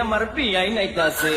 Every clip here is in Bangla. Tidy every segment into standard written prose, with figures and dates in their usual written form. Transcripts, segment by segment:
আমার বিয়াই নাইতাছে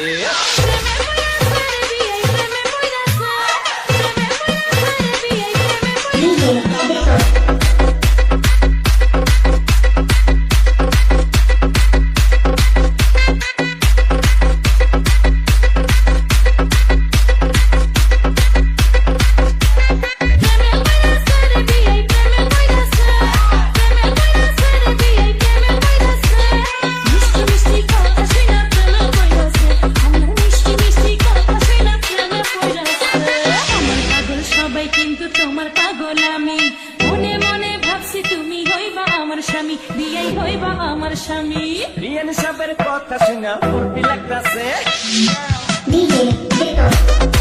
তোমার পাগল আমি মনে মনে ভাবছি তুমি হইবা আমার স্বামী বিয়াই হইবা আমার স্বামী রিয়ান সাহেবের কথা শুনা ফুর্তি লাগতাছে DJ Beto.